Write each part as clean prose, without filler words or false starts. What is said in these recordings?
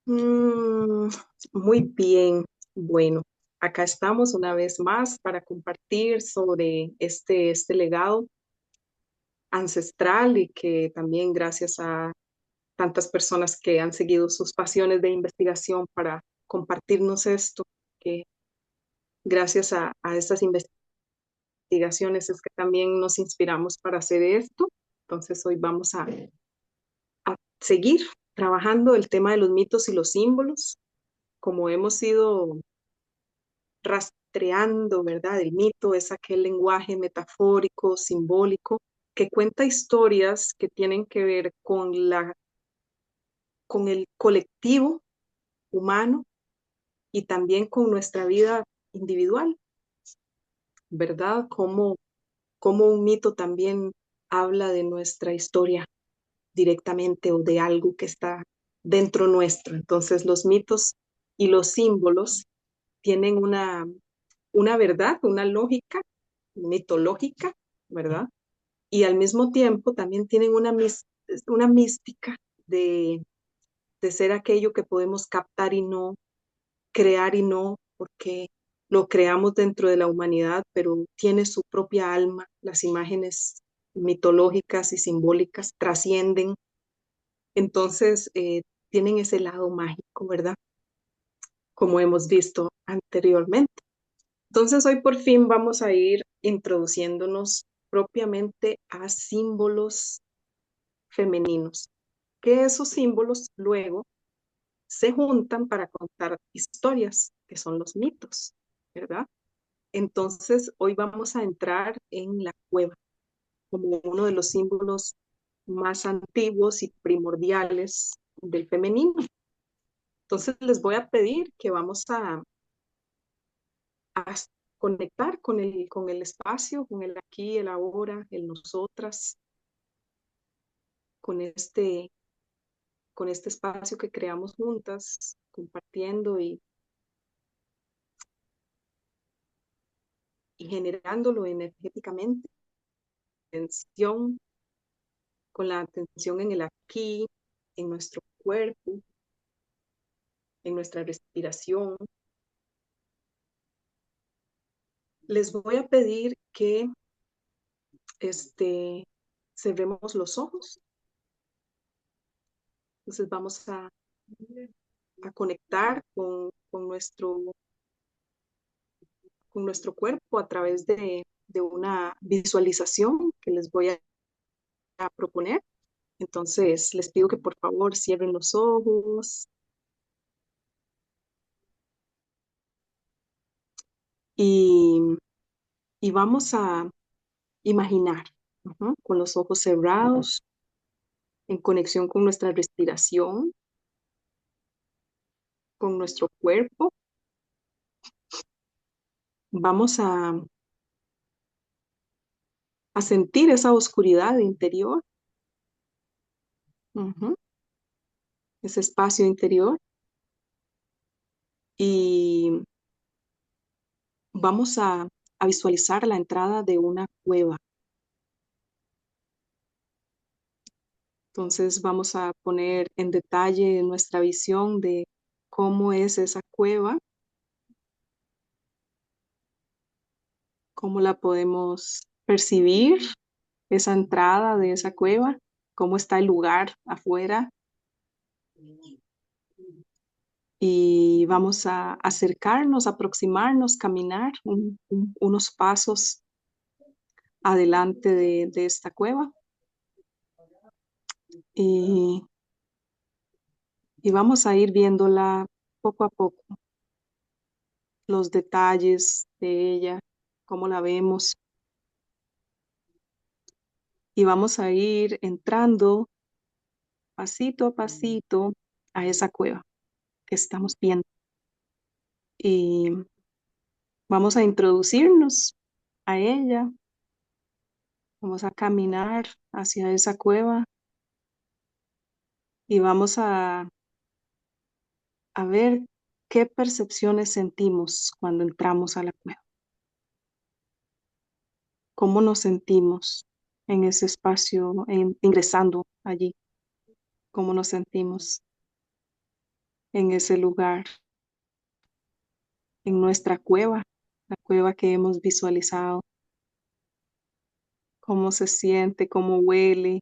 Mm, Muy bien. Bueno, acá estamos una vez más para compartir sobre este legado ancestral y que también gracias a tantas personas que han seguido sus pasiones de investigación para compartirnos esto, que gracias a estas investigaciones es que también nos inspiramos para hacer esto. Entonces hoy vamos a seguir trabajando el tema de los mitos y los símbolos, como hemos ido rastreando, ¿verdad? El mito es aquel lenguaje metafórico, simbólico, que cuenta historias que tienen que ver con el colectivo humano y también con nuestra vida individual, ¿verdad? Como un mito también habla de nuestra historia directamente o de algo que está dentro nuestro. Entonces, los mitos y los símbolos tienen una verdad, una lógica mitológica, ¿verdad? Y al mismo tiempo también tienen una mística de, de ser aquello que podemos captar y no, crear y no, porque lo creamos dentro de la humanidad, pero tiene su propia alma. Las imágenes mitológicas y simbólicas trascienden, entonces tienen ese lado mágico, ¿verdad? Como hemos visto anteriormente. Entonces, hoy por fin vamos a ir introduciéndonos propiamente a símbolos femeninos, que esos símbolos luego se juntan para contar historias, que son los mitos, ¿verdad? Entonces, hoy vamos a entrar en la cueva como uno de los símbolos más antiguos y primordiales del femenino. Entonces, les voy a pedir que vamos a conectar con el espacio, con el aquí, el ahora, el nosotras, con con este espacio que creamos juntas, compartiendo y generándolo energéticamente, atención, con la atención en el aquí, en nuestro cuerpo, en nuestra respiración. Les voy a pedir que este, cerremos los ojos. Entonces vamos a conectar con nuestro cuerpo a través de una visualización que les voy a proponer. Entonces, les pido que por favor cierren los ojos y, y vamos a imaginar, con los ojos cerrados, en conexión con nuestra respiración, con nuestro cuerpo. Vamos a sentir esa oscuridad interior, ujú, ese espacio interior, y vamos a visualizar la entrada de una cueva. Entonces vamos a poner en detalle nuestra visión de cómo es esa cueva, cómo la podemos percibir, esa entrada de esa cueva, cómo está el lugar afuera. Y vamos a acercarnos, aproximarnos, caminar unos pasos adelante de esta cueva. Y, y vamos a ir viéndola poco a poco, los detalles de ella, cómo la vemos. Y vamos a ir entrando pasito a pasito a esa cueva que estamos viendo. Y vamos a introducirnos a ella, vamos a caminar hacia esa cueva y vamos a ver qué percepciones sentimos cuando entramos a la cueva, cómo nos sentimos en ese espacio, ingresando allí, cómo nos sentimos. en ese lugar, en nuestra cueva, la cueva que hemos visualizado, cómo se siente, cómo huele,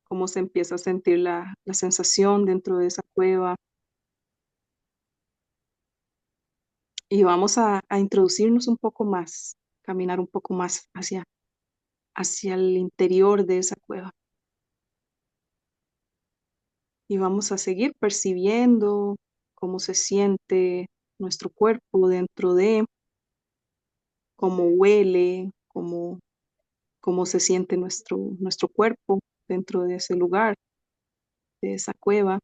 cómo se empieza a sentir la sensación dentro de esa cueva. Y vamos a introducirnos un poco más, caminar un poco más hacia el interior de esa cueva. Y vamos a seguir percibiendo cómo se siente nuestro cuerpo dentro de, cómo huele, cómo se siente nuestro cuerpo dentro de ese lugar, de esa cueva.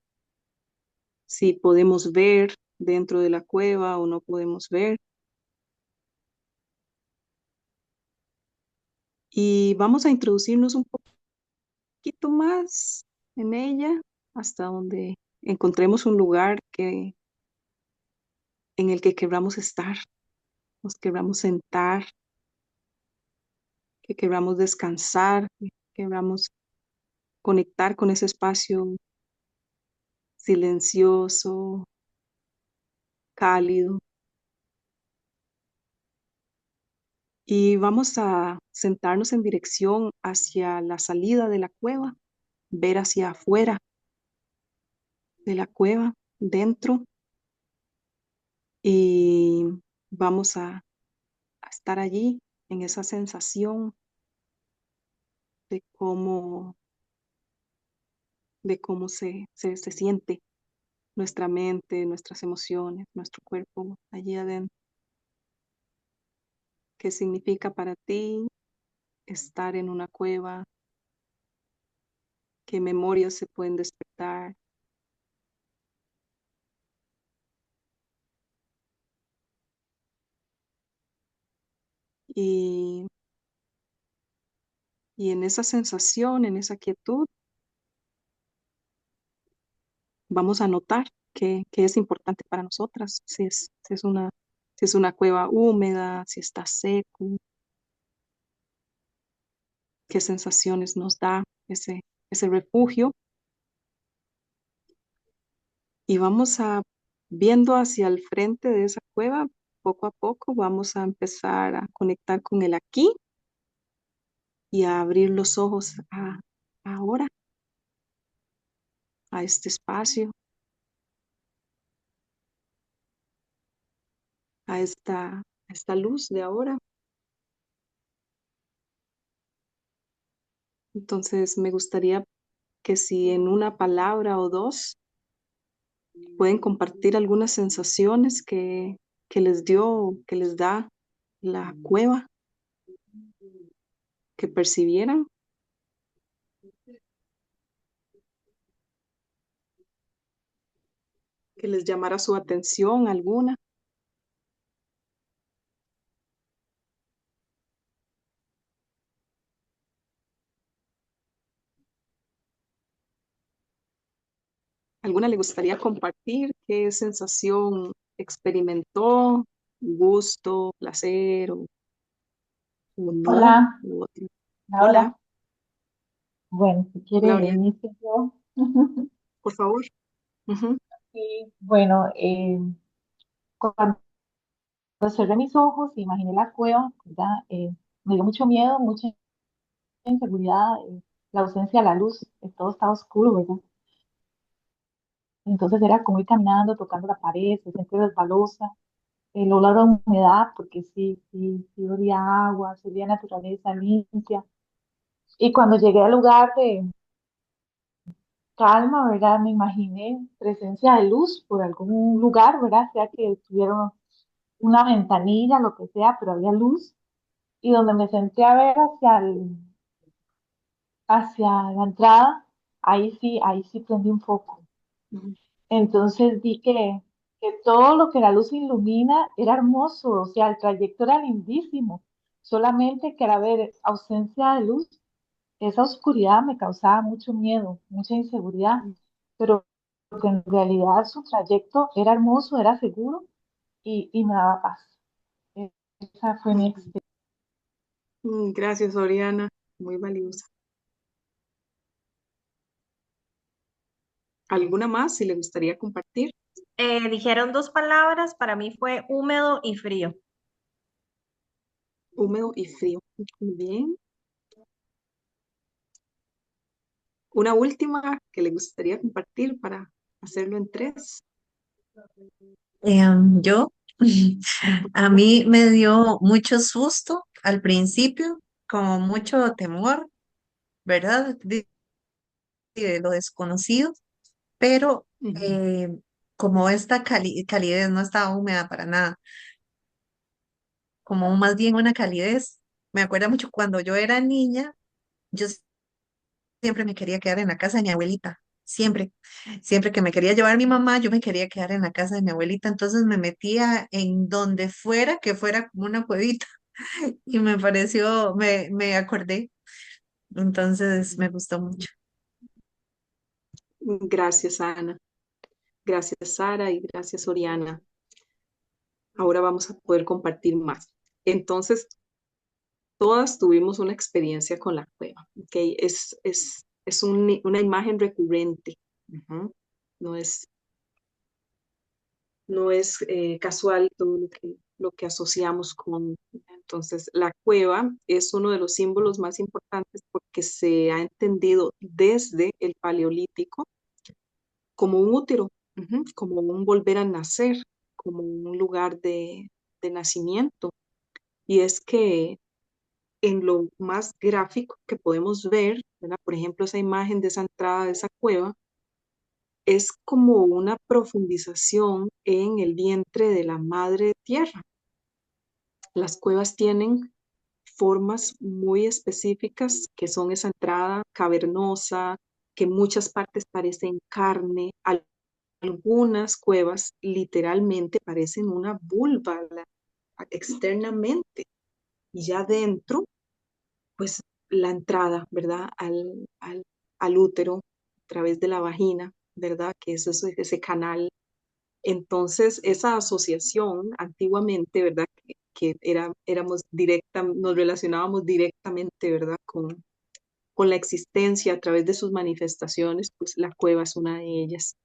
Si podemos ver dentro de la cueva o no podemos ver. Y vamos a introducirnos un poquito más en ella hasta donde encontremos un lugar en el que queramos estar, nos queramos sentar, que queramos descansar, que queramos conectar con ese espacio silencioso, cálido. Y vamos a sentarnos en dirección hacia la salida de la cueva, ver hacia afuera de la cueva, dentro, y vamos a estar allí en esa sensación de de cómo se siente nuestra mente, nuestras emociones, nuestro cuerpo allí adentro. ¿Qué significa para ti estar en una cueva? ¿Qué memorias se pueden despertar? Y, y en esa sensación, en esa quietud, vamos a notar qué es importante para nosotras, si es una cueva húmeda, si está seco, qué sensaciones nos da ese refugio. Y vamos viendo hacia el frente de esa cueva, poco a poco vamos a empezar a conectar con el aquí y a abrir los ojos ahora, a este espacio, a esta luz de ahora. Entonces me gustaría que si en una palabra o dos pueden compartir algunas sensaciones que les da la cueva, que percibieran, que les llamara su atención alguna. ¿Alguna le gustaría compartir qué sensación experimentó? ¿Gusto, placer o no? Hola, U otro? Hola, hola. Bueno, si quiere, hola, Oriana, inicio yo. por favor. Ujú, Y bueno, cuando cerré mis ojos, imaginé la cueva, ¿verdad? Me dio mucho miedo, mucha inseguridad, la ausencia de la luz, todo estaba oscuro, ¿verdad? Entonces era como ir caminando, tocando la pared, se siente resbalosa, el olor a humedad, porque sí olía a agua, se olía a naturaleza limpia. Y cuando llegué al lugar de calma, ¿verdad? Me imaginé presencia de luz por algún lugar, ¿verdad? Sea que tuvieron una ventanilla, lo que sea, pero había luz. Y donde me senté a ver hacia la entrada, ahí sí prendí un foco. ujú, Entonces vi que todo lo que la luz ilumina era hermoso, o sea, el trayecto era lindísimo. Solamente que al haber ausencia de luz, esa oscuridad me causaba mucho miedo, mucha inseguridad, pero que en realidad su trayecto era hermoso, era seguro y me daba paz. Eh, Esa fue mi ujú. experiencia. Gracias, Oriana, muy valiosa. ¿Alguna más si le gustaría compartir? Dijeron dos palabras, para mí fue húmedo y frío. Húmedo y frío. Muy bien. Una última que le gustaría compartir para hacerlo en tres, Yo, por a favor. mí me dio mucho susto al principio, como mucho temor, ¿verdad? De lo desconocido, pero Ujú. como esta calidez no estaba húmeda para nada, como más bien una calidez. Me acuerdo mucho cuando yo era niña, yo siempre me quería quedar en la casa de mi abuelita, siempre, siempre que me quería llevar mi mamá, yo me quería quedar en la casa de mi abuelita, entonces me metía en donde fuera, que fuera como una cuevita, y me pareció, me acordé, entonces me gustó mucho. Gracias, Ana. Gracias, Sara, y gracias, Oriana. Ahora vamos a poder compartir más. Entonces, todas tuvimos una experiencia con la cueva, ¿ok? Es una imagen recurrente. Ujú. No es, no es casual todo lo que asociamos con. Entonces, la cueva es uno de los símbolos más importantes porque se ha entendido desde el Paleolítico como un útero, ujú, como un volver a nacer, como un lugar de nacimiento. Y es que en lo más gráfico que podemos ver, ¿verdad? Por ejemplo, esa imagen de esa entrada de esa cueva, es como una profundización en el vientre de la madre tierra. Las cuevas tienen formas muy específicas que son esa entrada cavernosa, que en muchas partes parecen carne. Algunas cuevas literalmente parecen una vulva externamente y ya dentro, pues la entrada, ¿verdad? Al útero a través de la vagina, ¿verdad? Que es ese canal. Entonces, esa asociación antiguamente, ¿verdad? Que éramos directa, nos relacionábamos directamente, ¿verdad? Con la existencia a través de sus manifestaciones, pues la cueva es una de ellas.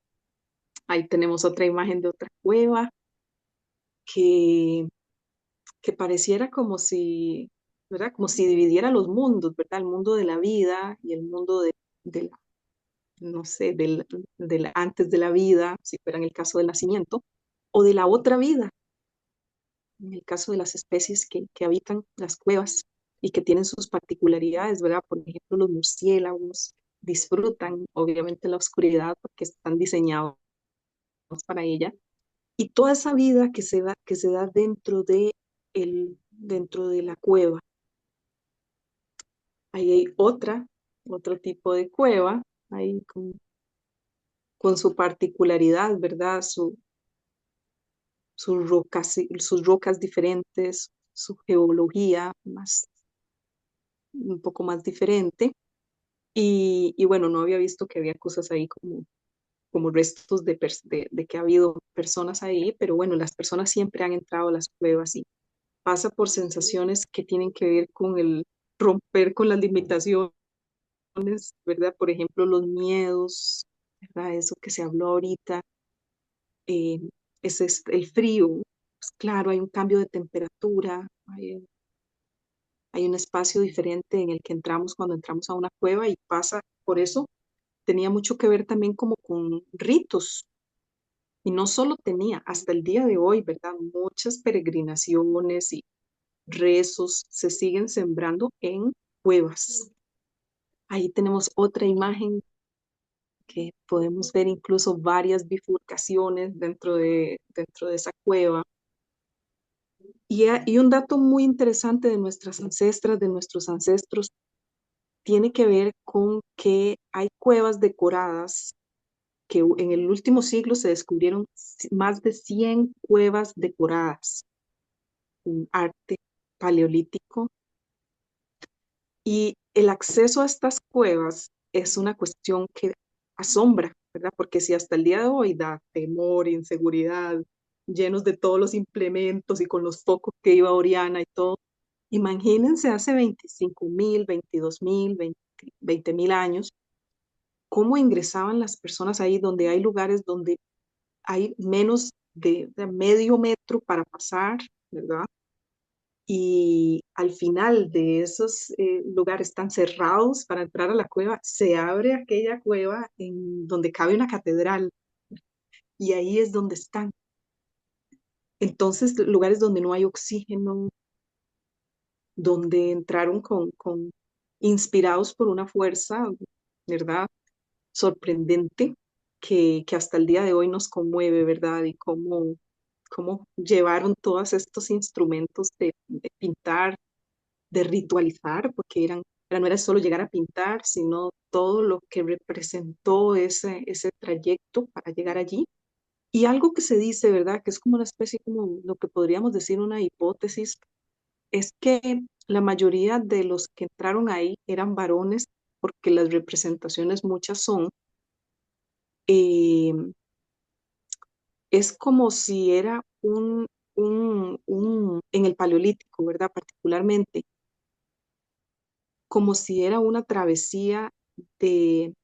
Ahí tenemos otra imagen de otra cueva que, que pareciera como si, ¿verdad? Como si dividiera los mundos, ¿verdad? El mundo de la vida y el mundo de no sé, antes de la vida, si fuera en el caso del nacimiento, o de la otra vida, en el caso de las especies que habitan las cuevas y que tienen sus particularidades, ¿verdad? Por ejemplo, los murciélagos disfrutan obviamente la oscuridad porque están diseñados para ella. Y toda esa vida que se da dentro de la cueva. Ahí hay otro tipo de cueva, ahí con su particularidad, ¿verdad? Sus rocas diferentes, su geología un poco más diferente. Y bueno, no había visto que había cosas ahí como restos de que ha habido personas ahí, pero bueno, las personas siempre han entrado a las cuevas y pasa por sensaciones que tienen que ver con el romper con las limitaciones, ¿verdad? Por ejemplo, los miedos, ¿verdad? Eso que se habló ahorita, eh, ese es el frío. Pues claro, hay un cambio de temperatura, hay un espacio diferente en el que entramos cuando entramos a una cueva y pasa, por eso tenía mucho que ver también como con ritos. Y no solo tenía, hasta el día de hoy, ¿verdad? Muchas peregrinaciones y rezos se siguen sembrando en cuevas. Ahí tenemos otra imagen que podemos ver incluso varias bifurcaciones dentro de esa cueva. Y un dato muy interesante de nuestras ancestras, de nuestros ancestros, tiene que ver con que hay cuevas decoradas, que en el último siglo se descubrieron más de 100 cuevas decoradas, un arte paleolítico. Y el acceso a estas cuevas es una cuestión que asombra, ¿verdad? Porque si hasta el día de hoy da temor, inseguridad, llenos de todos los implementos y con los focos que iba Oriana y todo, imagínense hace 25.000, 22.000, 20.000 años, cómo ingresaban las personas ahí, donde hay lugares donde hay menos de medio metro para pasar, ¿verdad? Y al final de esos lugares tan cerrados para entrar a la cueva, se abre aquella cueva en donde cabe una catedral y ahí es donde están. Entonces, lugares donde no hay oxígeno, donde entraron inspirados por una fuerza, ¿verdad? Sorprendente que hasta el día de hoy nos conmueve, ¿verdad? Y cómo llevaron todos estos instrumentos de pintar, de ritualizar, porque no era solo llegar a pintar, sino todo lo que representó ese trayecto para llegar allí. Y algo que se dice, ¿verdad? Que es como una especie, como lo que podríamos decir una hipótesis, es que la mayoría de los que entraron ahí eran varones, porque las representaciones muchas son, eh, es como si era en el Paleolítico, ¿verdad? Particularmente, como si era una travesía de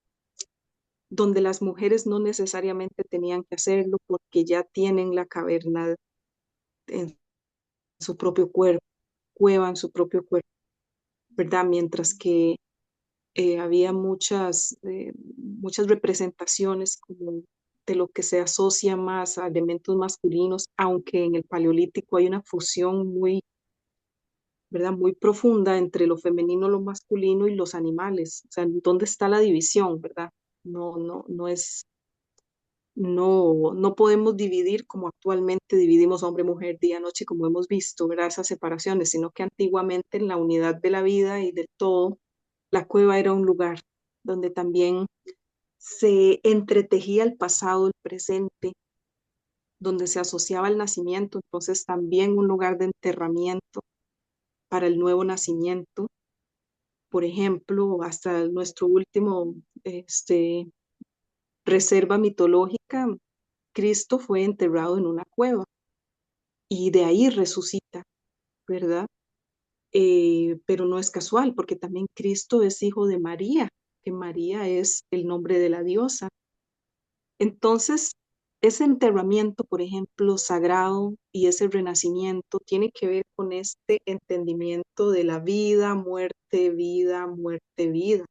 donde las mujeres no necesariamente tenían que hacerlo porque ya tienen la caverna en su propio cuerpo, cueva en su propio cuerpo, ¿verdad? Mientras que había muchas representaciones como de lo que se asocia más a elementos masculinos, aunque en el Paleolítico hay una fusión muy, ¿verdad? Muy profunda entre lo femenino, lo masculino y los animales. O sea, ¿dónde está la división, verdad? No es, no podemos dividir como actualmente dividimos hombre, mujer, día, noche, como hemos visto, ¿verdad? Esas separaciones, sino que antiguamente en la unidad de la vida y del todo, la cueva era un lugar donde también se entretejía el pasado, el presente, donde se asociaba el nacimiento, entonces también un lugar de enterramiento para el nuevo nacimiento. Por ejemplo, hasta nuestro último reserva mitológica, Cristo fue enterrado en una cueva y de ahí resucita, ¿verdad? Pero no es casual, porque también Cristo es hijo de María, que María es el nombre de la diosa. Entonces, ese enterramiento, por ejemplo, sagrado y ese renacimiento tiene que ver con este entendimiento de la vida, muerte, vida, muerte, vida,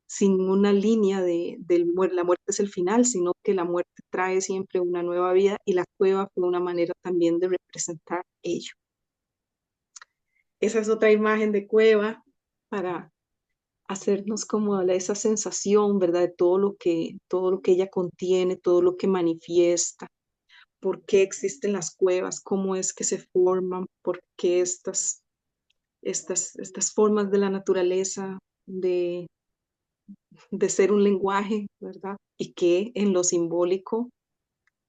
sin una línea la muerte es el final, sino que la muerte trae siempre una nueva vida y la cueva fue una manera también de representar ello. Esa es otra imagen de cueva para hacernos como esa sensación, ¿verdad? De todo lo que ella contiene, todo lo que manifiesta, por qué existen las cuevas, cómo es que se forman, por qué estas formas de la naturaleza de ser un lenguaje, ¿verdad? Y que en lo simbólico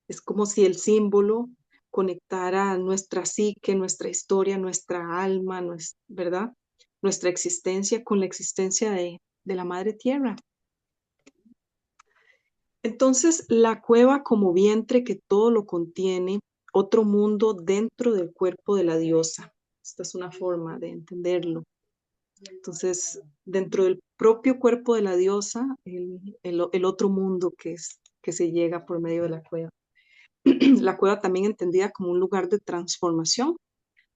es como si el símbolo conectara nuestra psique, nuestra historia, nuestra alma, ¿verdad? Nuestra existencia con la existencia de la Madre Tierra. Entonces, la cueva como vientre que todo lo contiene, otro mundo dentro del cuerpo de la diosa. Esta es una forma de entenderlo. Entonces, dentro del propio cuerpo de la diosa, el otro mundo que se llega por medio de la cueva. La cueva también entendida como un lugar de transformación,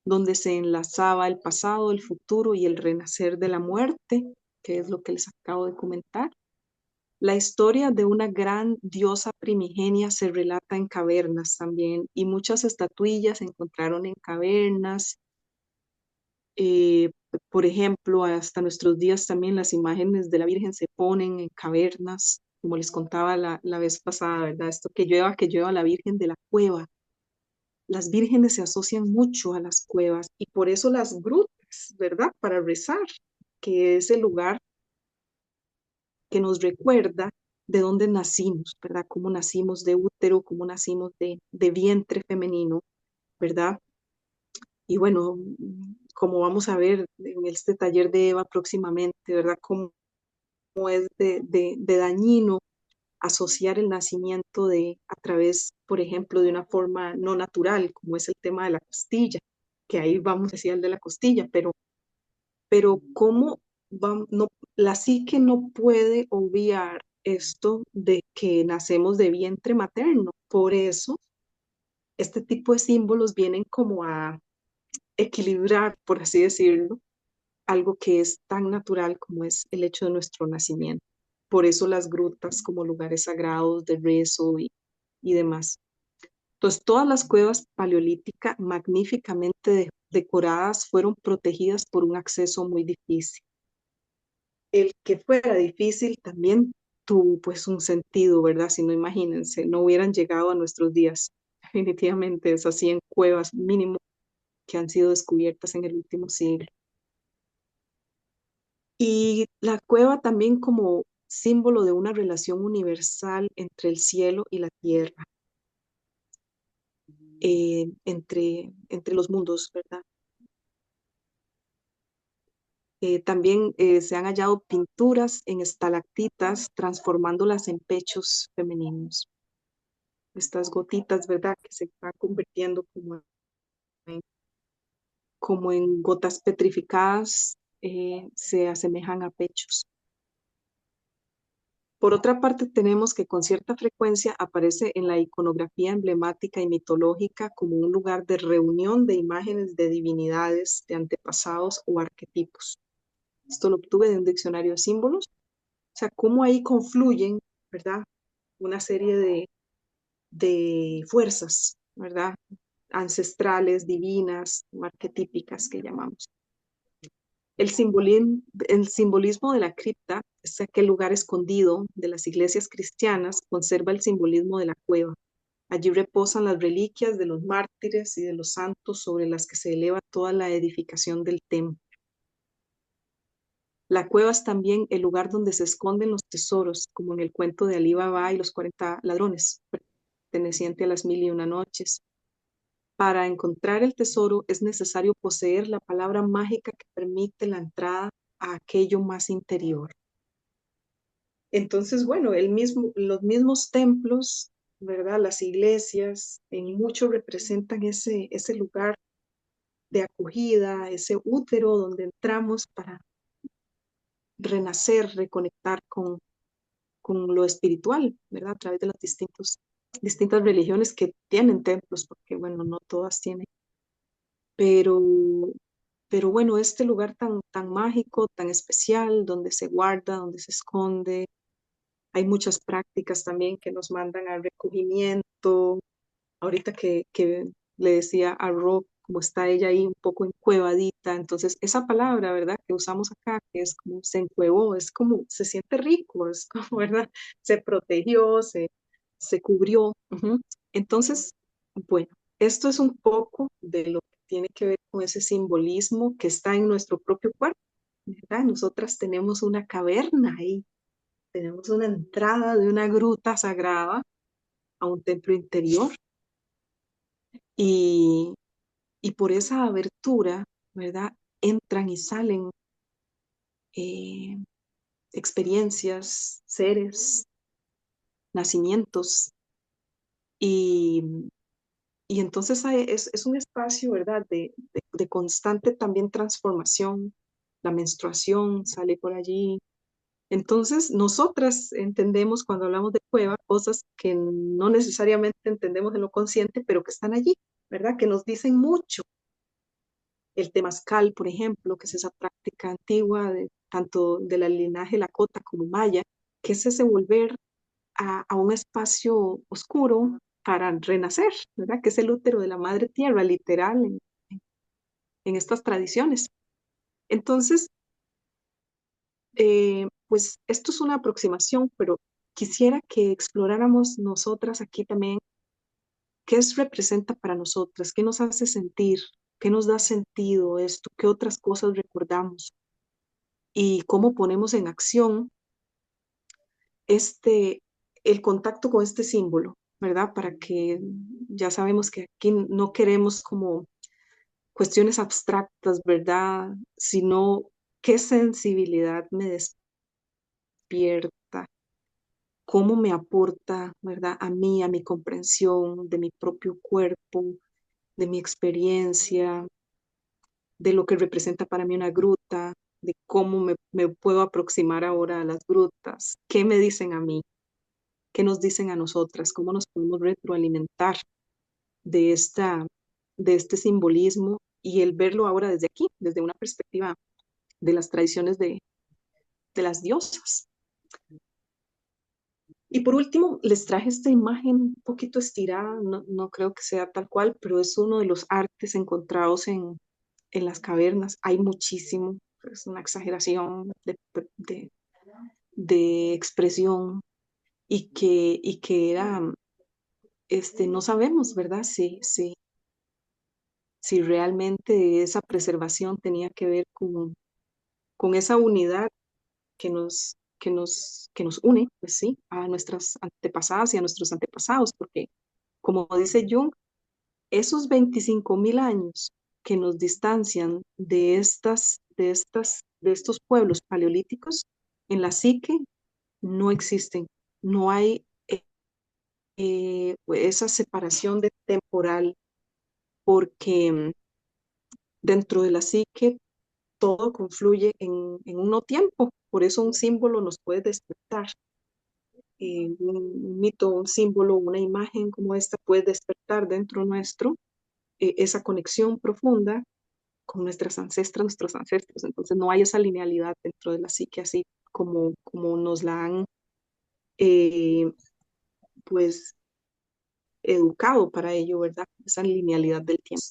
donde se enlazaba el pasado, el futuro y el renacer de la muerte, que es lo que les acabo de comentar. La historia de una gran diosa primigenia se relata en cavernas también, y muchas estatuillas se encontraron en cavernas. Eh, por ejemplo, hasta nuestros días también las imágenes de la Virgen se ponen en cavernas, como les contaba la vez pasada, ¿verdad? Esto que llueva la Virgen de la cueva. Las vírgenes se asocian mucho a las cuevas y por eso las grutas, ¿verdad? Para rezar, que es el lugar que nos recuerda de dónde nacimos, ¿verdad? Cómo nacimos de útero, cómo nacimos de vientre femenino, ¿verdad? Y bueno, como vamos a ver en este taller de Eva próximamente, ¿verdad? Cómo es de dañino asociar el nacimiento a través, por ejemplo, de una forma no natural, como es el tema de la costilla, que ahí vamos a decir el de la costilla, pero cómo La psique no puede obviar esto de que nacemos de vientre materno. Por eso, este tipo de símbolos vienen como a equilibrar, por así decirlo, algo que es tan natural como es el hecho de nuestro nacimiento. Por eso las grutas como lugares sagrados de rezo y demás. Entonces, todas las cuevas paleolíticas magníficamente decoradas fueron protegidas por un acceso muy difícil. El que fuera difícil también tuvo pues un sentido, ¿verdad? Si no, imagínense, no hubieran llegado a nuestros días. Definitivamente es así en cuevas mínimo que han sido descubiertas en el último siglo. Y la cueva también como símbolo de una relación universal entre el cielo y la tierra, entre los mundos, ¿verdad? También se han hallado pinturas en estalactitas, transformándolas en pechos femeninos. Estas gotitas, ¿verdad? Que se van convirtiendo como en gotas petrificadas, se asemejan a pechos. Por otra parte, tenemos que con cierta frecuencia aparece en la iconografía emblemática y mitológica como un lugar de reunión de imágenes de divinidades, de antepasados o arquetipos. Esto lo obtuve de un diccionario de símbolos. O sea, cómo ahí confluyen, ¿verdad? Una serie de fuerzas, ¿verdad? Ancestrales, divinas, o arquetípicas que llamamos. El simbolismo de la cripta es aquel lugar escondido de las iglesias cristianas, conserva el simbolismo de la cueva. Allí reposan las reliquias de los mártires y de los santos sobre las que se eleva toda la edificación del templo. La cueva es también el lugar donde se esconden los tesoros, como en el cuento de Alí Baba y los 40 ladrones, perteneciente a las 1001 noches. Para encontrar el tesoro es necesario poseer la palabra mágica que permite la entrada a aquello más interior. Entonces, bueno, los mismos templos, ¿verdad? Las iglesias, en mucho representan ese lugar de acogida, ese útero donde entramos para renacer, reconectar con lo espiritual, ¿verdad? A través de las distintas religiones que tienen templos, porque, bueno, no todas tienen. Pero, pero bueno, este lugar tan mágico, tan especial, donde se guarda, donde se esconde, hay muchas prácticas también que nos mandan al recogimiento. Ahorita que le decía a Rob, como está ella ahí un poco encuevadita, entonces esa palabra, ¿verdad? Que usamos acá, que es como se encuevó, es como se siente rico, es como, ¿verdad? Se protegió, se cubrió. Ujú. Entonces, bueno, esto es un poco de lo que tiene que ver con ese simbolismo que está en nuestro propio cuerpo, ¿verdad? Nosotras tenemos una caverna ahí, tenemos una entrada de una gruta sagrada a un templo interior y, y por esa abertura, ¿verdad? Entran y salen eh, experiencias, seres, nacimientos y, y entonces es un espacio, ¿verdad? De constante también transformación. La menstruación sale por allí. Entonces, nosotras entendemos cuando hablamos de cueva cosas que no necesariamente entendemos en lo consciente, pero que están allí, ¿verdad? Que nos dicen mucho. El temazcal, por ejemplo, que es esa práctica antigua tanto de la linaje Lakota como Maya, que es ese volver a un espacio oscuro para renacer, ¿verdad? Que es el útero de la madre tierra, literal, en estas tradiciones. Entonces, pues esto es una aproximación, pero quisiera que exploráramos nosotras aquí también representa para nosotras, qué nos hace sentir, qué nos da sentido esto, qué otras cosas recordamos y cómo ponemos en acción este, el contacto con este símbolo, ¿verdad? Para que ya sabemos que aquí no queremos como cuestiones abstractas, ¿verdad? Sino qué sensibilidad me despierta, cómo me aporta, ¿verdad? A mí, a mi comprensión de mi propio cuerpo, de mi experiencia, de lo que representa para mí una gruta, de cómo me puedo aproximar ahora a las grutas, qué me dicen a mí, qué nos dicen a nosotras, cómo nos podemos retroalimentar de, de este simbolismo y el verlo ahora desde aquí, desde una perspectiva de las tradiciones de las diosas. Y por último, les traje esta imagen un poquito estirada, no creo que sea tal cual, pero es uno de los artes encontrados en las cavernas. Hay muchísimo, es una exageración de, de expresión y que era, no sabemos, ¿verdad? Si realmente esa preservación tenía que ver con esa unidad que nos une, pues sí, a nuestras antepasadas y a nuestros antepasados, porque como dice Jung, esos 25.000 años que nos distancian de estos pueblos paleolíticos, en la psique no existen, no hay esa separación de temporal, porque dentro de la psique todo confluye en un no tiempo, por eso un símbolo nos puede despertar. Un mito, un símbolo, una imagen como esta puede despertar dentro nuestro esa conexión profunda con nuestras ancestras, nuestros ancestros. Entonces no hay esa linealidad dentro de la psique así como nos la han eh, pues educado para ello, ¿verdad? Esa linealidad del tiempo.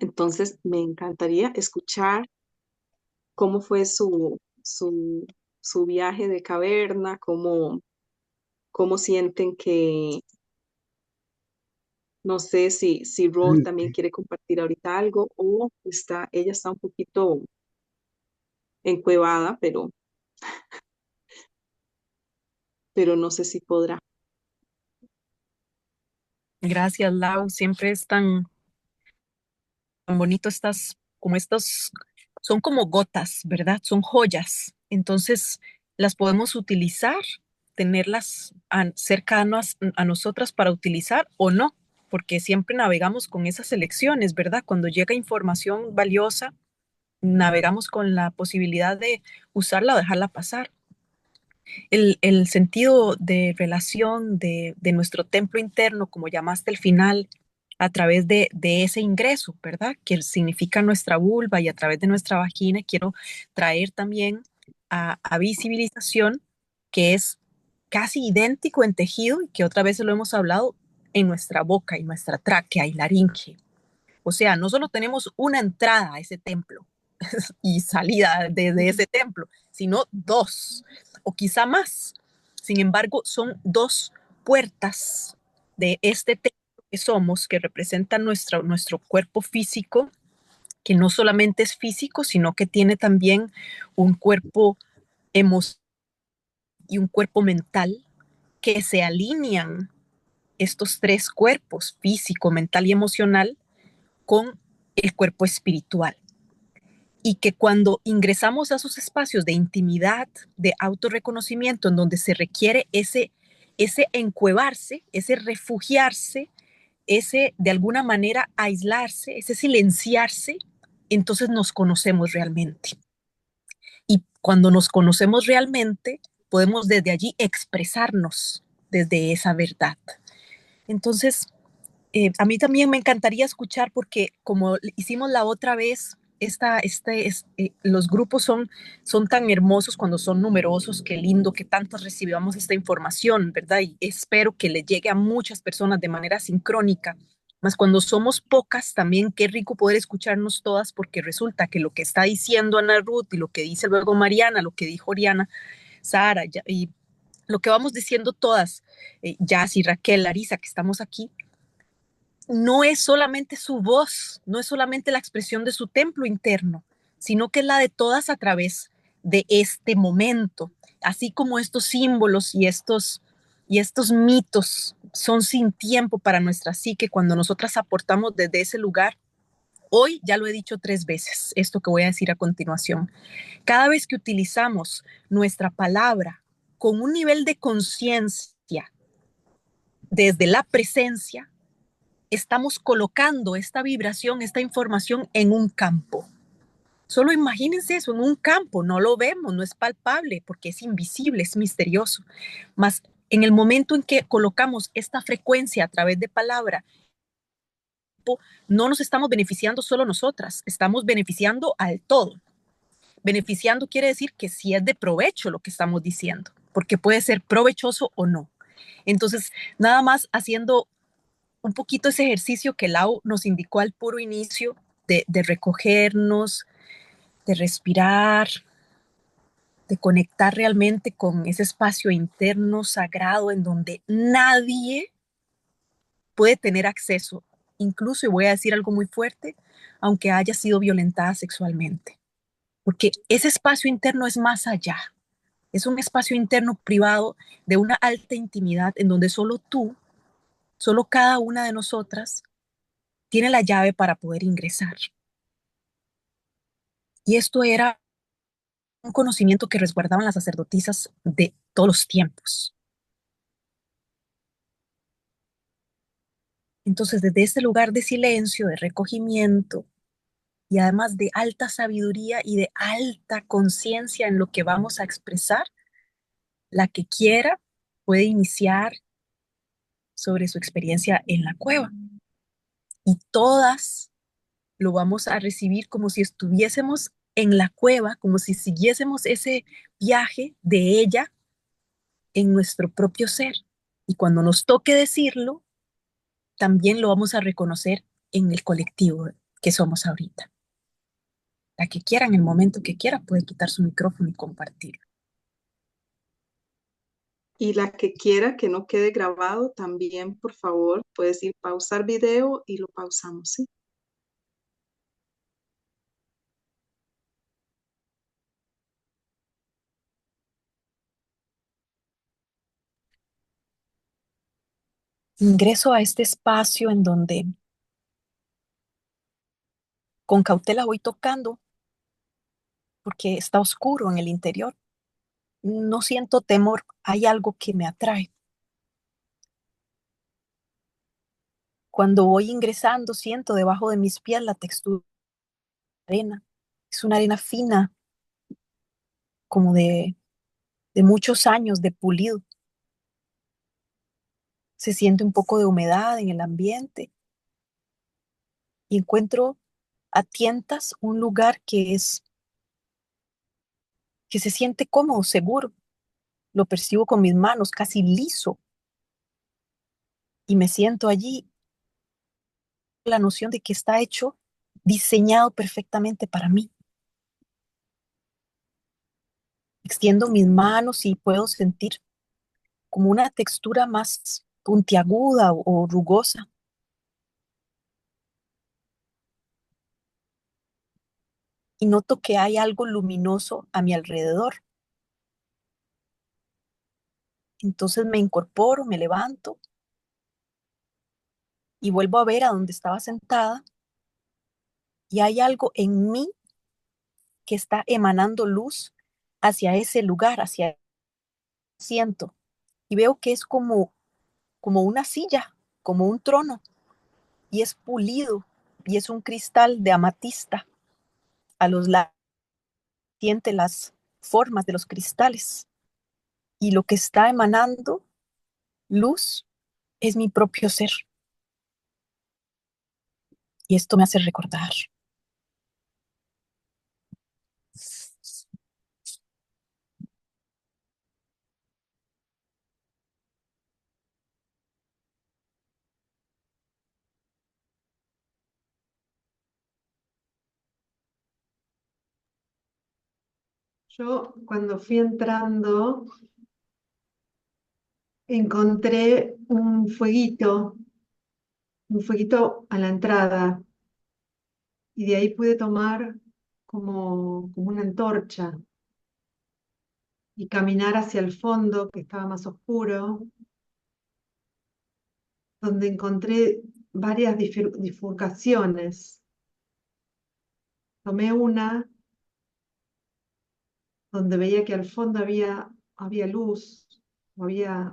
Entonces me encantaría escuchar cómo fue su viaje de caverna, cómo sienten que, no sé si Ro también quiere compartir ahorita algo o ella está un poquito encuevada, pero no sé si podrá. Gracias, Lau. Siempre es tan bonito como estos, son como gotas, ¿verdad? Son joyas. Entonces, las podemos utilizar, tenerlas cercanas a nosotras para utilizar o no, porque siempre navegamos con esas elecciones, ¿verdad? Cuando llega información valiosa, navegamos con la posibilidad de usarla o dejarla pasar. El sentido de relación de nuestro templo interno, como llamaste al final, a través de ese ingreso, ¿verdad? Que significa nuestra vulva y a través de nuestra vagina, quiero traer también a visibilización que es casi idéntico en tejido y que otra vez lo hemos hablado en nuestra boca y nuestra tráquea y laringe. O sea, no solo tenemos una entrada a ese templo y salida de ese templo, sino dos o quizá más. Sin embargo, son dos puertas de este templo que somos, que representa nuestro cuerpo físico, que no solamente es físico, sino que tiene también un cuerpo emocional y un cuerpo mental, que se alinean estos tres cuerpos, físico, mental y emocional, con el cuerpo espiritual. Y que cuando ingresamos a esos espacios de intimidad, de autorreconocimiento, en donde se requiere ese encuevarse, ese refugiarse, ese de alguna manera aislarse, ese silenciarse, entonces nos conocemos realmente. Y cuando nos conocemos realmente, podemos desde allí expresarnos desde esa verdad. Entonces, a mí también me encantaría escuchar porque como hicimos la otra vez, los grupos son tan hermosos cuando son numerosos, qué lindo que tantos recibamos esta información, ¿verdad? Y espero que le llegue a muchas personas de manera sincrónica. Más cuando somos pocas, también qué rico poder escucharnos todas, porque resulta que lo que está diciendo Ana Ruth y lo que dice luego Mariana, lo que dijo Oriana, Sara y lo que vamos diciendo todas, Jazz y Raquel, Larisa, que estamos aquí, no es solamente su voz, no es solamente la expresión de su templo interno, sino que es la de todas a través de este momento, así como estos símbolos y estos mitos son sin tiempo para nuestra psique cuando nosotras aportamos desde ese lugar. Hoy ya lo he dicho 3 veces, esto que voy a decir a continuación. Cada vez que utilizamos nuestra palabra con un nivel de conciencia desde la presencia, estamos colocando esta vibración, esta información en un campo. Solo imagínense eso en un campo, no lo vemos, no es palpable porque es invisible, es misterioso. Mas en el momento en que colocamos esta frecuencia a través de palabra, no nos estamos beneficiando solo nosotras, estamos beneficiando al todo. Beneficiando quiere decir que sí es de provecho lo que estamos diciendo, porque puede ser provechoso o no. Entonces, nada más haciendo un poquito ese ejercicio que Lau nos indicó al puro inicio de recogernos, de respirar, de conectar realmente con ese espacio interno sagrado en donde nadie puede tener acceso, incluso, y voy a decir algo muy fuerte, aunque haya sido violentada sexualmente, porque ese espacio interno es más allá, es un espacio interno privado de una alta intimidad en donde solo tú, solo cada una de nosotras tiene la llave para poder ingresar. Y esto era un conocimiento que resguardaban las sacerdotisas de todos los tiempos. Entonces, desde este lugar de silencio, de recogimiento y además de alta sabiduría y de alta conciencia en lo que vamos a expresar, la que quiera puede iniciar sobre su experiencia en la cueva. Y todas lo vamos a recibir como si estuviésemos en la cueva, como si siguiésemos ese viaje de ella en nuestro propio ser. Y cuando nos toque decirlo, también lo vamos a reconocer en el colectivo que somos ahorita. La que quiera, en el momento que quiera, puede quitar su micrófono y compartirlo. Y la que quiera que no quede grabado, también, por favor, puedes ir pausar video y lo pausamos, ¿sí? Ingreso a este espacio en donde con cautela voy tocando porque está oscuro en el interior. No siento temor, hay algo que me atrae. Cuando voy ingresando, siento debajo de mis pies la textura de arena. Es una arena fina, como de muchos años de pulido. Se siente un poco de humedad en el ambiente y encuentro a tientas un lugar que se siente cómodo, seguro. Lo percibo con mis manos, casi liso, y me siento allí, la noción de que está hecho, diseñado perfectamente para mí. Extiendo mis manos y puedo sentir como una textura más puntiaguda o rugosa. Y noto que hay algo luminoso a mi alrededor. Entonces me incorporo, me levanto y vuelvo a ver a donde estaba sentada y hay algo en mí que está emanando luz hacia ese lugar, hacia el asiento. Y veo que es como una silla, como un trono, y es pulido, y es un cristal de amatista. A los lados siente las formas de los cristales, y lo que está emanando luz es mi propio ser. Y esto me hace recordar. Yo cuando fui entrando encontré un fueguito a la entrada y de ahí pude tomar como una antorcha y caminar hacia el fondo que estaba más oscuro, donde encontré varias bifurcaciones. Tomé una donde veía que al fondo había luz, había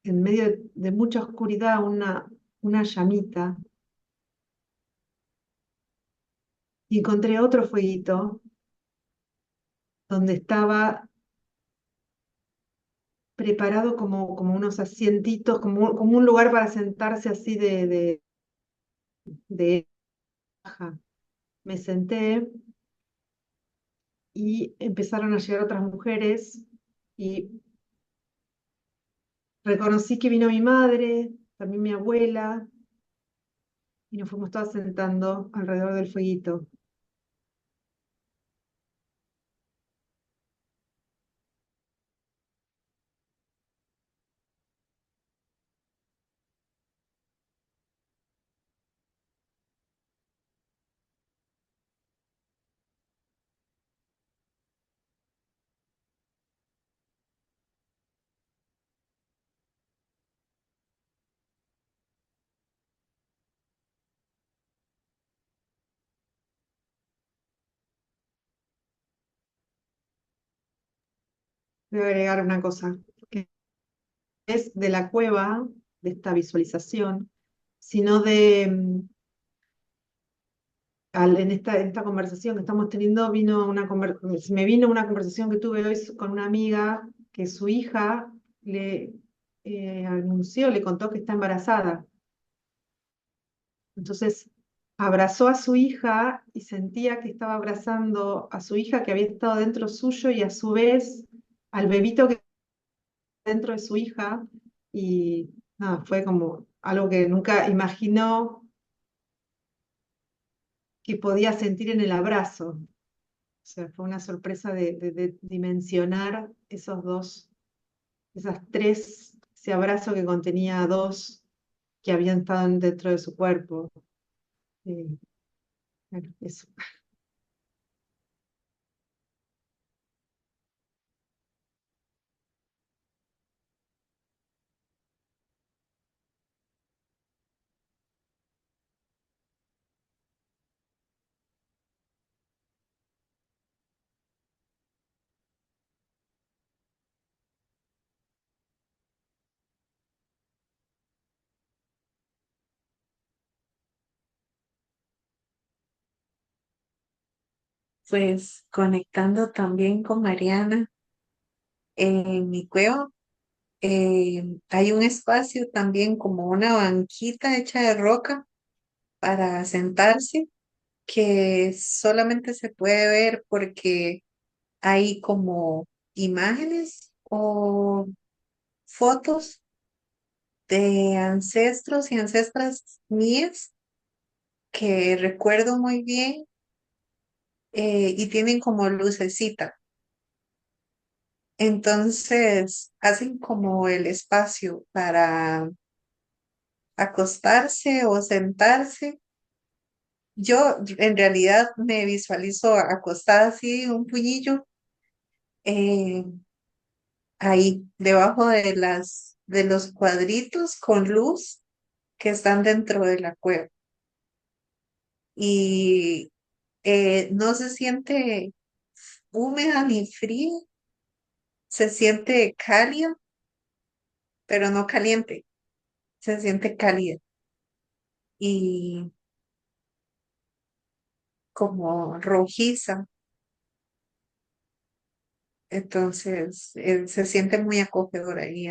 en medio de mucha oscuridad una llamita. y encontré otro fueguito donde estaba preparado como unos asientitos, como un lugar para sentarse así de baja. Me senté y empezaron a llegar otras mujeres y reconocí que vino mi madre, también mi abuela, y nos fuimos todas sentando alrededor del fueguito. Voy a agregar una cosa, que es de la cueva, de esta visualización, sino en esta conversación que estamos teniendo, me vino una conversación que tuve hoy con una amiga que su hija le anunció, le contó que está embarazada. Entonces abrazó a su hija y sentía que estaba abrazando a su hija que había estado dentro suyo y a su vez al bebito que dentro de su hija y nada, fue como algo que nunca imaginó que podía sentir en el abrazo. O sea, fue una sorpresa de dimensionar esos dos, esas tres, ese abrazo que contenía dos que habían estado dentro de su cuerpo. Eh, bueno, eso. Pues conectando también con Mariana, en mi cueva hay un espacio también como una banquita hecha de roca para sentarse que solamente se puede ver porque hay como imágenes o fotos de ancestros y ancestras mías que recuerdo muy bien y tienen como lucecita. Entonces hacen como el espacio para acostarse o sentarse. Yo en realidad me visualizo acostada así, un puñillo, eh, ahí debajo de los cuadritos con luz que están dentro de la cueva. Y no se siente húmeda ni fría, se siente cálido, pero no caliente, se siente cálida y como rojiza. Entonces se siente muy acogedor ahí.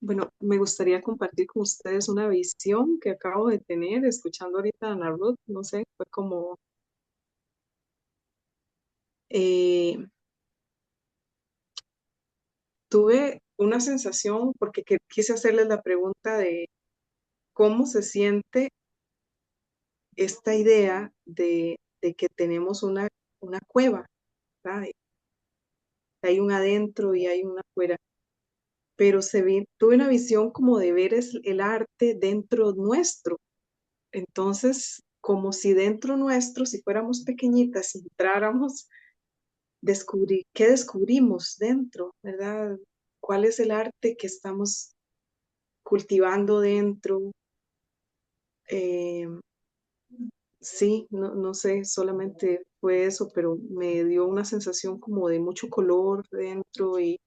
Bueno, me gustaría compartir con ustedes una visión que acabo de tener escuchando ahorita a Ana Ruth, no sé, fue como eh, tuve una sensación porque quise hacerles la pregunta de cómo se siente esta idea de que tenemos una cueva, ¿verdad? Hay un adentro y hay una afuera, pero tuve una visión como de ver el arte dentro nuestro. Entonces, como si dentro nuestro, si fuéramos pequeñitas, entráramos, ¿qué descubrimos dentro, verdad? ¿Cuál es el arte que estamos cultivando dentro? Eh, Sí, no, no sé, solamente fue eso, pero me dio una sensación como de mucho color dentro y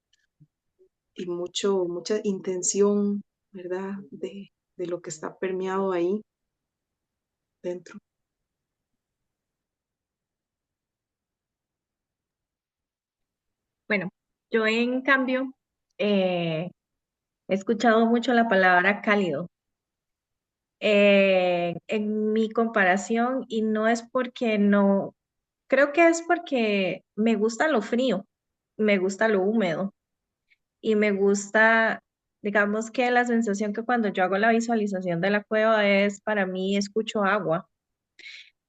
mucha intención, ¿verdad? De lo que está permeado ahí dentro. Bueno, yo en cambio he escuchado mucho la palabra cálido en mi comparación y no es porque no, creo que es porque me gusta lo frío, me gusta lo húmedo y me gusta, digamos que la sensación que cuando yo hago la visualización de la cueva es para mí escucho agua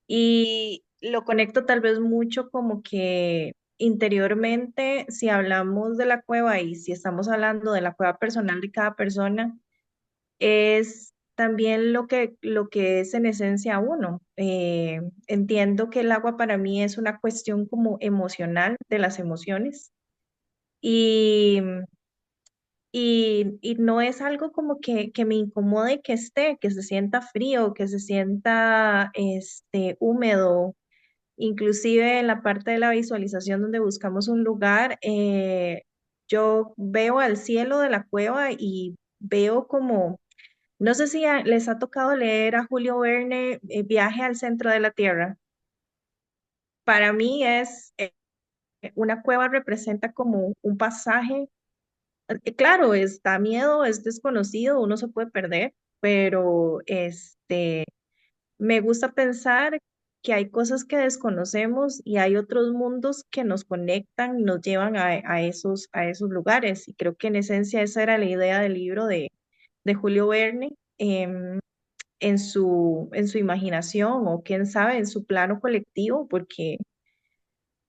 y lo conecto tal vez mucho como que interiormente, si hablamos de la cueva y si estamos hablando de la cueva personal de cada persona, es también lo que es en esencia uno. Entiendo que el agua para mí es una cuestión como emocional de las emociones y, y no es algo como que me incomode que esté, que se sienta frío, que se sienta húmedo. Inclusive en la parte de la visualización donde buscamos un lugar, yo veo al cielo de la cueva y veo como, no sé si les ha tocado leer a Julio Verne, Viaje al centro de la Tierra. Para mí es, una cueva representa como un pasaje. Claro, está miedo, es desconocido, uno se puede perder, pero me gusta pensar que hay cosas que desconocemos y hay otros mundos que nos conectan y nos llevan a esos lugares. Y creo que en esencia esa era la idea del libro de Julio Verne, en su imaginación o quién sabe, en su plano colectivo, porque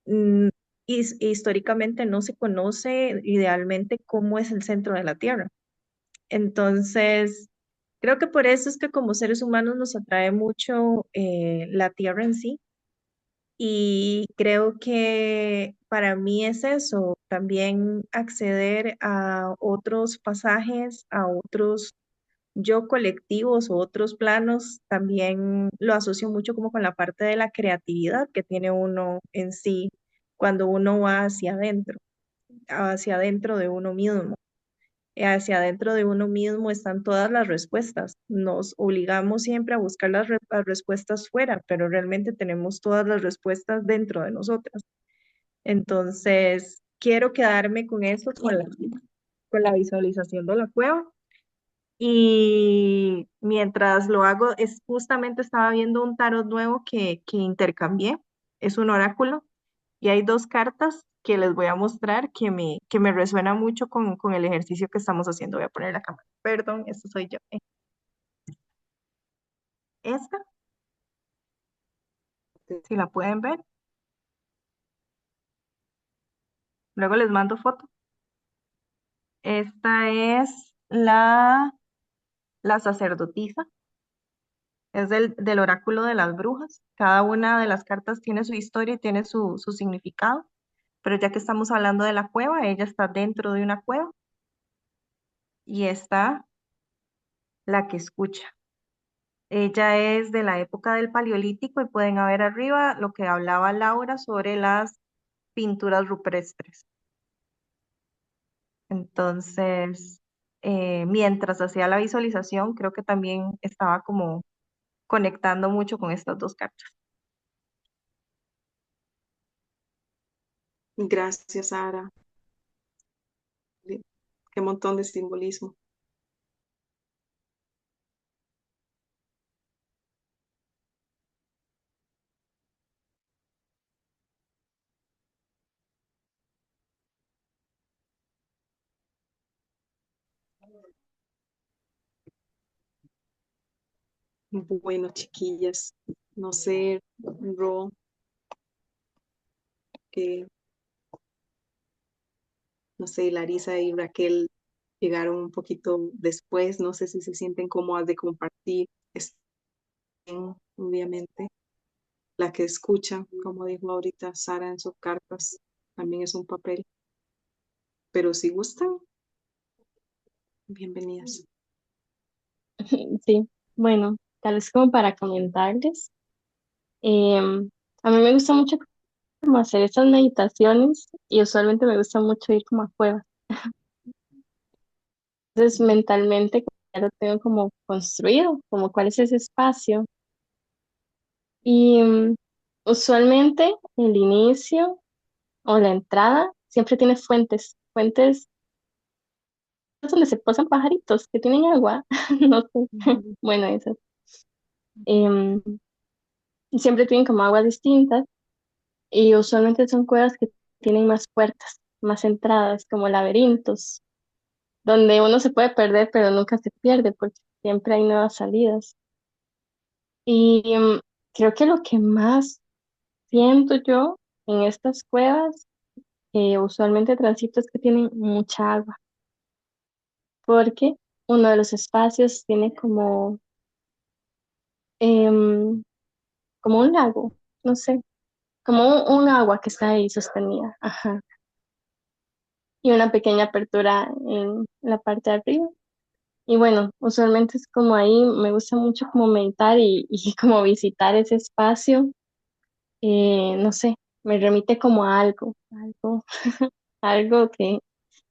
mm, históricamente no se conoce idealmente cómo es el centro de la Tierra. Entonces, creo que por eso es que como seres humanos nos atrae mucho la Tierra en sí. Y creo que para mí es eso, también acceder a otros pasajes, a otros yo colectivos o otros planos, también lo asocio mucho como con la parte de la creatividad que tiene uno en sí cuando uno va hacia adentro de uno mismo. Hacia adentro de uno mismo están todas las respuestas. Nos obligamos siempre a buscar las respuestas fuera, pero realmente tenemos todas las respuestas dentro de nosotras. Entonces, quiero quedarme con eso, con la visualización de la cueva. Y mientras lo hago, es justamente estaba viendo un tarot nuevo que intercambié. Es un oráculo y hay dos cartas que les voy a mostrar que me resuena mucho con el ejercicio que estamos haciendo. Voy a poner la cámara. Perdón, esta soy yo. Esta, si la pueden ver. Luego les mando foto. Esta es la sacerdotisa. Es del oráculo de las brujas. Cada una de las cartas tiene su historia y tiene su significado. Pero ya que estamos hablando de la cueva, ella está dentro de una cueva y está la que escucha. Ella es de la época del Paleolítico y pueden ver arriba lo que hablaba Laura sobre las pinturas rupestres. Entonces, mientras hacía la visualización, creo que también estaba como conectando mucho con estas dos cartas. Gracias, Sara. Qué montón de simbolismo. Bueno, chiquillas, no sé, Ro, que no sé, Larisa y Raquel llegaron un poquito después, no sé si se sienten cómodas de compartir, estén, obviamente. La que escucha, como dijo ahorita Sara en sus cartas, también es un papel, pero si gustan, bienvenidas. Sí, bueno, tal vez como para comentarles. A mí me gusta mucho como hacer estas meditaciones y usualmente me gusta mucho ir como a cuevas. Entonces mentalmente ya lo tengo como construido, como cuál es ese espacio. Y usualmente el inicio o la entrada siempre tiene fuentes donde se posan pajaritos que tienen agua, no sé, Ujú. bueno, esas. Em, Siempre tienen como aguas distintas y usualmente son cuevas que tienen más puertas, más entradas, como laberintos, donde uno se puede perder, pero nunca se pierde porque siempre hay nuevas salidas. Y creo que lo que más siento yo en estas cuevas, que usualmente transito, es que tienen mucha agua, porque uno de los espacios tiene em, como un lago, no sé, como un agua que está ahí sostenida, ajá, y una pequeña apertura en la parte de arriba. Y bueno, usualmente es como ahí, me gusta mucho como meditar y como visitar ese espacio, no sé, me remite como a algo que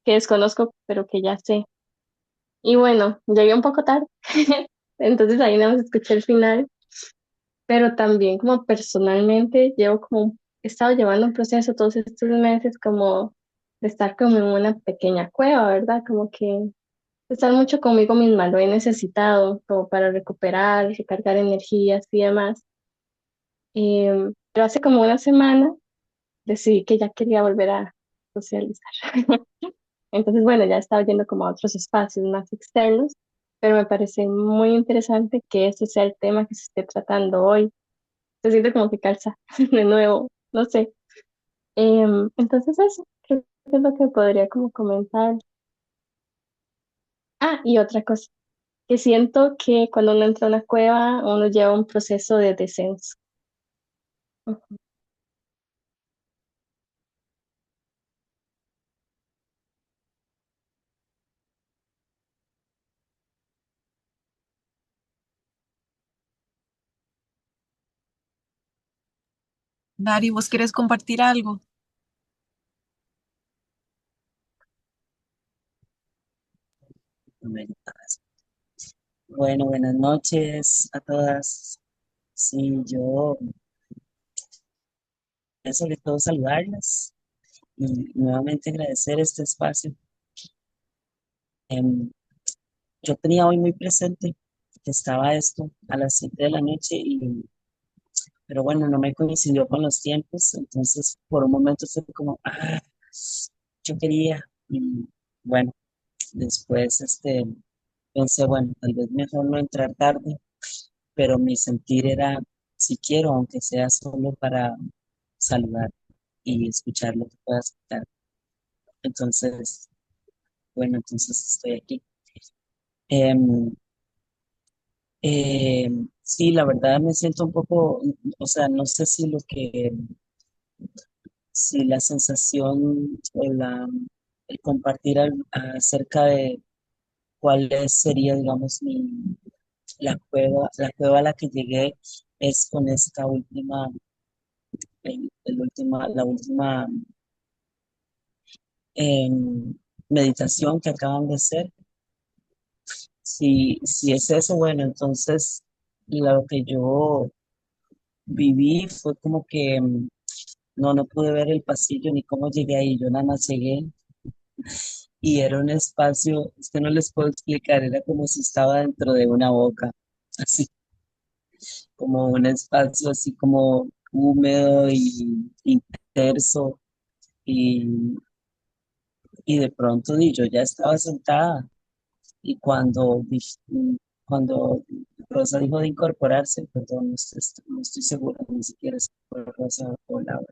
desconozco, pero que ya sé. Y bueno, llegué un poco tarde, entonces ahí no escuché el final, pero también como personalmente he estado llevando un proceso todos estos meses como de estar como en una pequeña cueva, ¿verdad? Como que estar mucho conmigo misma, lo he necesitado como para recuperar, recargar energías y demás. Pero hace como una semana decidí que ya quería volver a socializar. Entonces, bueno, ya estaba yendo como a otros espacios más externos, pero me parece muy interesante que ese sea el tema que se esté tratando hoy. Se siente como que calza de nuevo, no sé. Entonces eso, creo que es lo que podría como comentar. Ah, y otra cosa, que siento que cuando uno entra a una cueva, uno lleva un proceso de descenso. Ujú. Dari, ¿vos querés compartir algo? Bueno, buenas noches a todas. Sí, yo sobre todo saludarlas y nuevamente agradecer este espacio. Em, yo tenía hoy muy presente que estaba esto a las 7 de la noche, pero bueno, no me coincidió con los tiempos, entonces por un momento fue como, yo quería, y bueno, después pensé, bueno, tal vez mejor no entrar tarde, pero mi sentir era, si quiero, aunque sea solo para saludar y escuchar lo que pueda escuchar. Entonces, bueno, entonces estoy aquí. Em, sí, la verdad me siento un poco, o sea, no sé si si la sensación o el compartir acerca de sería, digamos, la cueva a la que llegué es con esta la última meditación que acaban de hacer. Si es eso, bueno, entonces lo que yo viví fue como que no pude ver el pasillo ni cómo llegué ahí, yo nada más llegué y era un espacio, es que no les puedo explicar, era como si estaba dentro de una boca, así como un espacio así como húmedo y intenso y, y de pronto yo ya estaba sentada. Y cuando Rosa dijo de incorporarse, perdón, no estoy segura, ni siquiera si fue Rosa o Laura,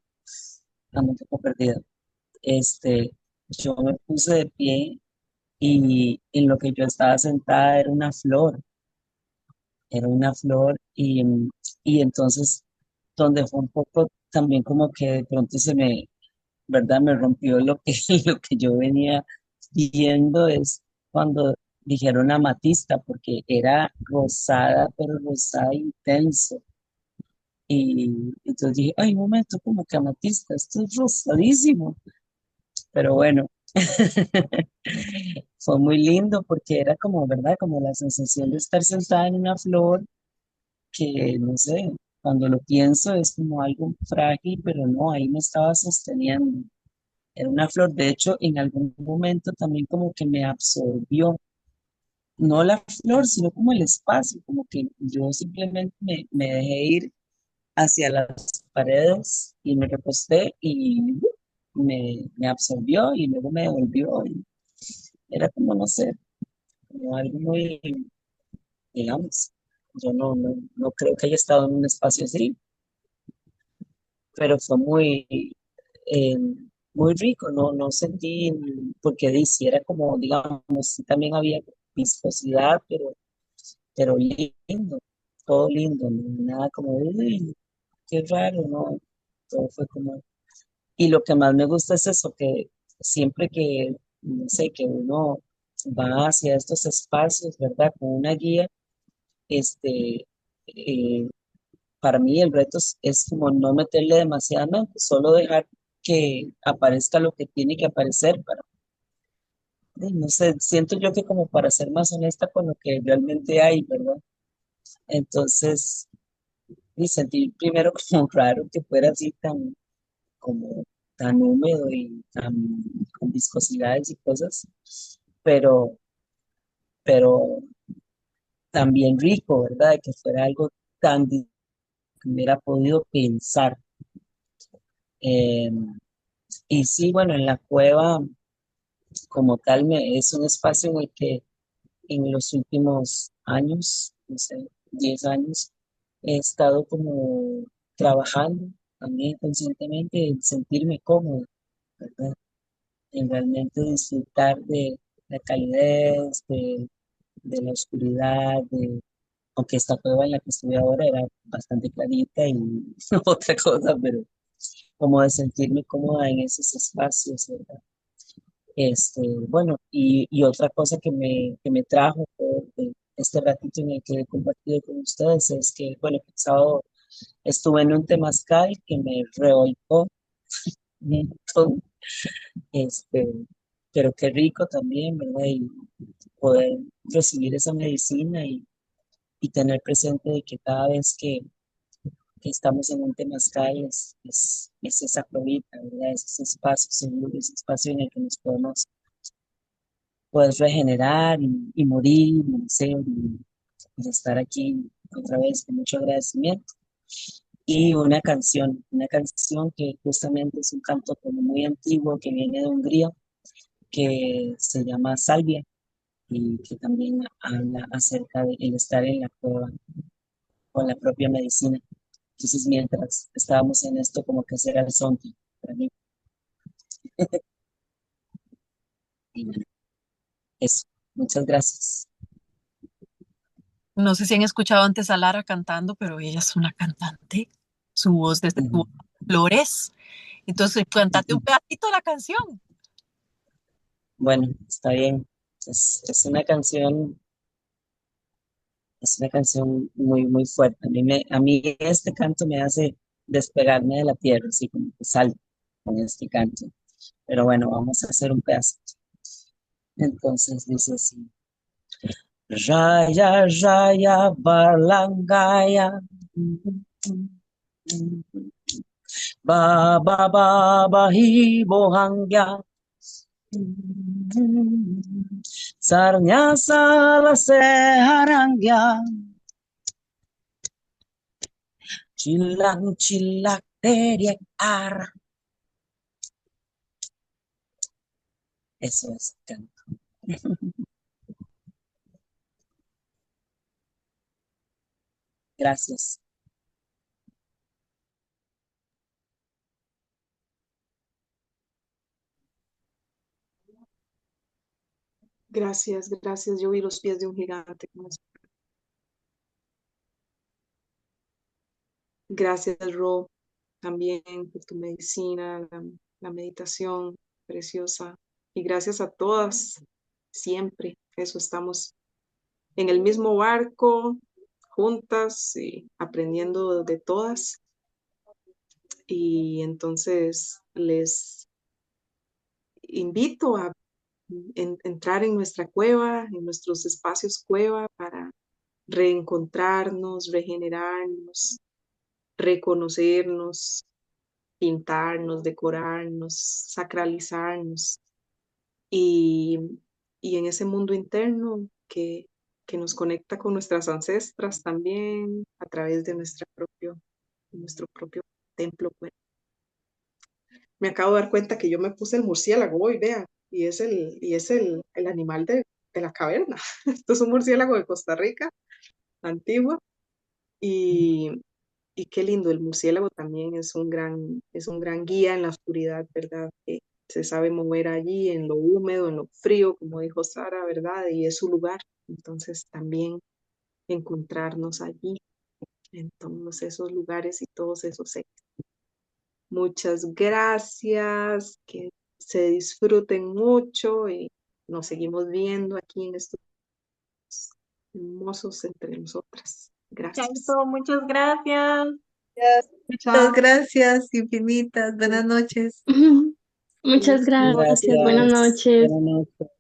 ando un poco perdida. Este, yo me puse de pie y en lo que yo estaba sentada era una flor y entonces donde fue un poco también como que de pronto ¿verdad? Me rompió lo que, lo que yo venía viendo es cuando dijeron amatista, porque era rosada, pero rosada intenso. Y entonces dije, ay, un momento, como que amatista, esto es rosadísimo. Pero bueno, fue muy lindo porque era como, ¿verdad? Como la sensación de estar sentada en una flor que, no sé, cuando lo pienso es como algo frágil, pero no, ahí me estaba sosteniendo. Era una flor, de hecho, en algún momento también como que me absorbió, no la flor, sino como el espacio, como que yo simplemente me dejé ir hacia las paredes y me recosté y me absorbió y luego me devolvió. Y era como, no sé, como algo muy, digamos, yo no creo que haya estado en un espacio así, pero fue muy, eh, muy rico, no sentí, porque dice, era como, digamos, sí también había viscosidad, pero lindo, todo lindo, nada como, uy, qué raro, no, todo fue como, y lo que más me gusta es eso, que siempre que, no sé, que uno va hacia estos espacios, ¿verdad? Con una guía, este, eh, para mí el reto es como no meterle demasiada mente, solo dejar que aparezca lo que tiene que aparecer para, no sé, siento yo que como para ser más honesta con lo que realmente hay, ¿verdad? Entonces, y sentí primero como raro que fuera así tan, como tan húmedo y tan con viscosidades y cosas, pero, pero también rico, ¿verdad? Que fuera algo que hubiera podido pensar. Eh, y sí, bueno, en la cueva como tal es un espacio en el que en los últimos años, no sé, 10 años, he estado como trabajando también conscientemente en sentirme cómodo, ¿verdad? En realmente disfrutar de la calidez, de la oscuridad, aunque esta cueva en la que estuve ahora era bastante clarita y otra cosa, pero como de sentirme cómoda en esos espacios, ¿verdad? Bueno, y otra cosa que me trajo por este ratito en el que he compartido con ustedes es que, bueno, el sábado estuve en un temazcal que me revolcó un montón, este, pero qué rico también, ¿verdad? Y poder recibir esa medicina y tener presente de que cada vez que estamos en un temazcal es esa probita, ¿verdad? Es ese espacio seguro, ese espacio en el que nos podemos puedes regenerar y morir, y nacer y estar aquí otra vez con mucho agradecimiento. Y una canción que justamente es un canto como muy antiguo que viene de Hungría, que se llama Salvia y que también habla acerca de el estar en la cueva con la propia medicina. Entonces, mientras estábamos en esto, como que ese era el son para mí. Y bueno, eso. Muchas gracias. No sé si han escuchado antes a Lara cantando, pero ella es una cantante. Su voz desde tu Ujú, flores. Entonces, cantate un ujú. pedacito de la canción. Bueno, está bien. Es una canción muy, muy fuerte. A mí este canto me hace despegarme de la tierra, así como que salto con este canto. Pero bueno, vamos a hacer un pedazo. Entonces dice así. Raya, raya, barlangaya. Ba, ba, ba, ba, hi, bohangya. Sarnya sala seharangya. Chilang chilak teriak ar. Eso es canto. Gracias. Gracias, gracias. Yo vi los pies de un gigante. Gracias, Ro, también por tu medicina, la meditación preciosa. Y gracias a todas, siempre. Eso estamos en el mismo barco, juntas y aprendiendo de todas. Y entonces les invito a entrar en nuestra cueva, en nuestros espacios cueva para reencontrarnos, regenerarnos, reconocernos, pintarnos, decorarnos, sacralizarnos y, y en ese mundo interno que nos conecta con nuestras ancestras también a través de nuestro propio templo. Pues. Me acabo de dar cuenta que yo me puse el murciélago hoy, vean, y es el animal de la caverna. Esto es un murciélago de Costa Rica, antigua, y, y qué lindo, el murciélago también es un gran guía en la oscuridad, ¿verdad? Que se sabe mover allí en lo húmedo, en lo frío, como dijo Sara, ¿verdad? Y es su lugar. Entonces también encontrarnos allí, en todos esos lugares y todos esos seres. Muchas gracias, que se disfruten mucho y nos seguimos viendo aquí en estos hermosos entre nosotras. Gracias. Chaito, muchas gracias. Muchas Chao. gracias infinitas. Buenas noches. Muchas Listo. gracias, buenas Gracias. noches. Buenas noches.